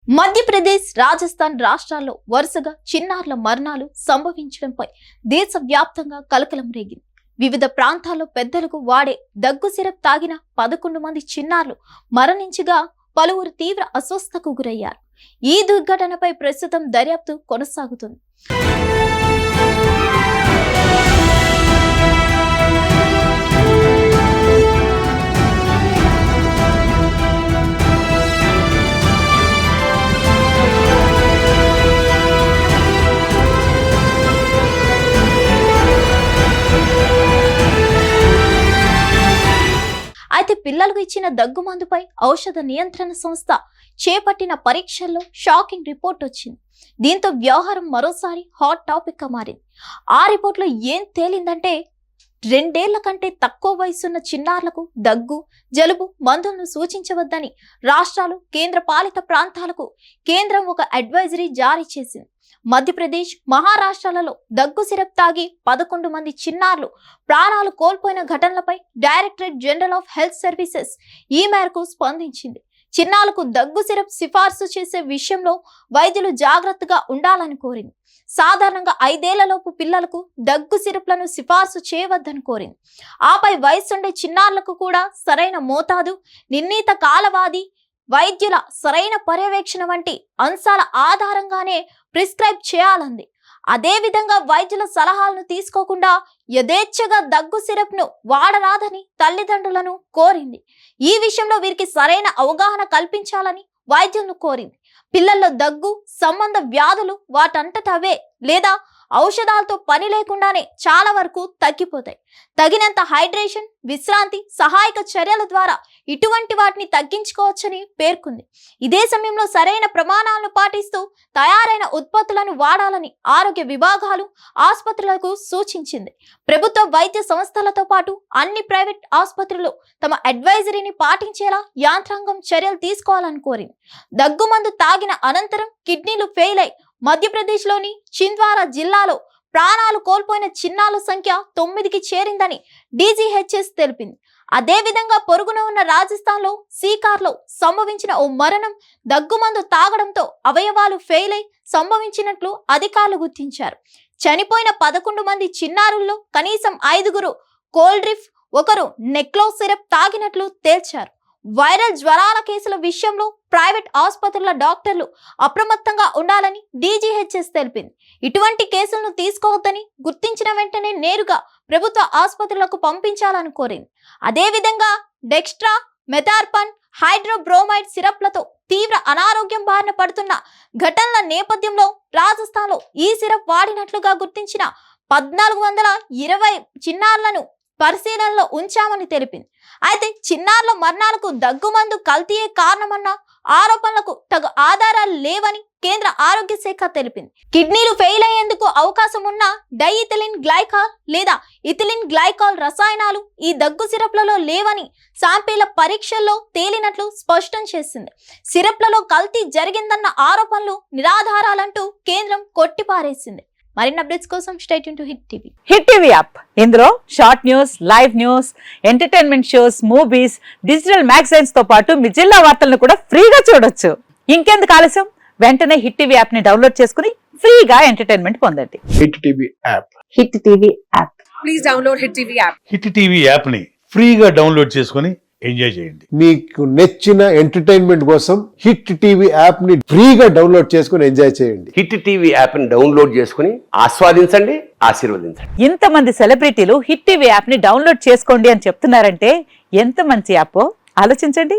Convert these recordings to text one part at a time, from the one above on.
మధ్యప్రదేశ్, రాజస్థాన్ రాష్ట్రాల్లో వరుసగా చిన్నారుల మరణాలు సంభవించడంపై దేశవ్యాప్తంగా కలకలం రేగింది. వివిధ ప్రాంతాల్లో పెద్దలకు వాడే దగ్గు సిరప్ తాగిన 11 మంది చిన్నారులు మరణించగా పలువురు తీవ్ర అస్వస్థతకు గురయ్యారు. ఈ దుర్ఘటనపై ప్రస్తుతం దర్యాప్తు కొనసాగుతుంది. అయితే పిల్లలకు ఇచ్చిన దగ్గు మందుపై ఔషధ నియంత్రణ సంస్థ చేపట్టిన పరీక్షల్లో షాకింగ్ రిపోర్ట్ వచ్చింది. దీంతో వ్యవహారం మరోసారి హాట్ టాపిక్ గా మారింది. ఆ రిపోర్ట్లో ఏం తేలిందంటే 2 ఏళ్ల కంటే తక్కువ వయసున్న చిన్నారులకు దగ్గు, జలుబు మందులను సూచించవద్దని రాష్ట్రాలు, కేంద్ర పాలిత ప్రాంతాలకు కేంద్రం ఒక అడ్వైజరీ జారీ చేసింది. మధ్యప్రదేశ్, మహారాష్ట్రలలో దగ్గు సిరప్ తాగి 11 మంది చిన్నారులు ప్రాణాలు కోల్పోయిన ఘటనలపై directorate general of health services ఈ మేరకు స్పందించింది. చిన్నారులకు దగ్గు సిరప్ సిఫార్సు చేసే విషయంలో వైద్యులు జాగ్రత్తగా ఉండాలని కోరింది. సాధారణంగా 5 ఏళ్లలోపు పిల్లలకు దగ్గు సిరప్లను సిఫార్సు చేయవద్దని కోరింది. ఆపై వయసుండే చిన్నారులకు కూడా సరైన మోతాదు, నిర్ణీత కాలవాది, వైద్యుల సరైన పర్యవేక్షణ వంటి అంశాల ఆధారంగానే ప్రిస్క్రైబ్ చేయాలంది. అదేవిధంగా వైద్యుల సలహాలను తీసుకోకుండా యథేచ్ఛగా దగ్గు సిరప్ ను వాడరాదని తల్లిదండ్రులను కోరింది. ఈ విషయంలో వీరికి సరైన అవగాహన కల్పించాలని వైద్యులను కోరింది. పిల్లల్లో దగ్గు సంబంధ వ్యాధులు వాటంతటవే లేదా ఔషధాలతో పని లేకుండానే చాలా వరకు తగ్గిపోతాయి. తగినంత హైడ్రేషన్, విశ్రాంతి, సహాయక చర్యల ద్వారా ఇటువంటి వాటిని తగ్గించుకోవచ్చని పేర్కొంది. ఇదే సమయంలో సరైన ప్రమాణాలను పాటిస్తూ తయారైన ఉత్పత్తులను వాడాలని ఆరోగ్య విభాగాలు, ఆసుపత్రులకు సూచించింది. ప్రభుత్వ వైద్య సంస్థలతో పాటు అన్ని ప్రైవేట్ ఆసుపత్రులు తమ అడ్వైజరీని పాటించేలా యాంత్రాంగం చర్యలు తీసుకోవాలని కోరింది. దగ్గుమందు తాగిన అనంతరం కిడ్నీలు ఫెయిల్ అయి మధ్యప్రదేశ్లోని చింద్వారా జిల్లాలో ప్రాణాలు కోల్పోయిన చిన్నారుల సంఖ్య 9కి చేరిందని DGHS తెలిపింది. అదేవిధంగా పొరుగున ఉన్న రాజస్థాన్లో సీకార్లో సంభవించిన ఓ మరణం దగ్గుమందు తాగడంతో అవయవాలు ఫెయిల్ అయి సంభవించినట్లు అధికారులు గుర్తించారు. చనిపోయిన 11 మంది చిన్నారుల్లో కనీసం 5గురు కోల్డ్ డ్రిప్, 1 నెక్లో సిరప్ తాగినట్లు తేల్చారు. వైరల్ జ్వరాల కేసుల విషయంలో ప్రైవేట్ ఆసుపత్రుల డాక్టర్లు అప్రమత్తంగా ఉండాలని DGHS తెలిపింది. ఇటువంటి కేసులను తీసుకోవద్దని గుర్తించిన వెంటనే నేరుగా ప్రభుత్వ ఆసుపత్రులకు పంపించాలని కోరింది. అదేవిధంగా డెక్స్ట్రా, మెథార్పన్, హైడ్రోబ్రోమైడ్ సిరప్లతో తీవ్ర అనారోగ్యం బారిన పడుతున్న ఘటనల నేపథ్యంలో రాజస్థాన్లో ఈ సిరప్ వాడినట్లుగా గుర్తించిన 1420 చిన్నారులను పరిశీలనలో ఉంచామని తెలిపింది. అయితే చిన్నారుల మరణాలకు దగ్గుమందు కల్తీయే కారణమన్న ఆరోపణలకు తగు ఆధారాలు లేవని కేంద్ర ఆరోగ్య శాఖ తెలిపింది. కిడ్నీలు ఫెయిల్ అయ్యేందుకు అవకాశం ఉన్న డైఇథిలిన్ గ్లైకాల్ లేదా ఇథిలిన్ గ్లైకాల్ రసాయనాలు ఈ దగ్గు సిరప్లలో లేవని శాంపిళ్ల పరీక్షల్లో తేలినట్లు స్పష్టం చేసింది. సిరప్లలో కల్తీ జరిగిందన్న ఆరోపణలు నిరాధారాలంటూ కేంద్రం కొట్టిపారేసింది. మరిన్ని అప్డేట్స్ కోసం stay tune to hit TV. Hit TV app ఇందులో short news, live news, entertainment shows, movies, digital magazines తో పాటు మీ జిల్లా వార్తలను కూడా ఫ్రీగా చూడొచ్చు. ఇంకెందుకు ఆలస్యం, వెంటనే హిట్ టీవీ యాప్ ని డౌన్లోడ్ చేసుకుని ఫ్రీగా ఎంటర్టైన్మెంట్ పొందండి. Hit TV app. Hit TV app. Please download hit TV app. Hit TV app ని ఫ్రీగా డౌన్లోడ్ చేసుకుని ఎంజాయ్ చేయండి. మీకు నచ్చిన ఎంటర్టైన్మెంట్ కోసం హిట్ టీవీ యాప్ ని ఫ్రీగా డౌన్లోడ్ చేసుకుని ఎంజాయ్ చేయండి. హిట్ టీవీ యాప్ ని డౌన్లోడ్ చేసుకుని ఆస్వాదించండి, ఆశీర్వదించండి. ఇంతమంది సెలబ్రిటీలు హిట్ టీవీ యాప్ ని డౌన్లోడ్ చేసుకోండి అని చెప్తున్నారంటే ఎంత మంచి యాప్ ఆలోచించండి.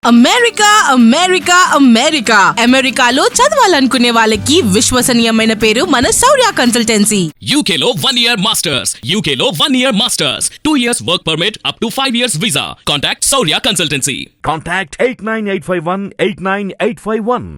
అమెరికా అమెరికా అమెరికా అమెరికాలో చదవాలనుకునే వాళ్ళకి విశ్వసనీయమైన పేరు మన శౌర్య కన్సల్టెన్సీ. UK లో 1 year masters. UK లో 1 year masters. 2 years work permit up to 5 years visa. Contact Saurya Consultancy. Contact 89851 89851.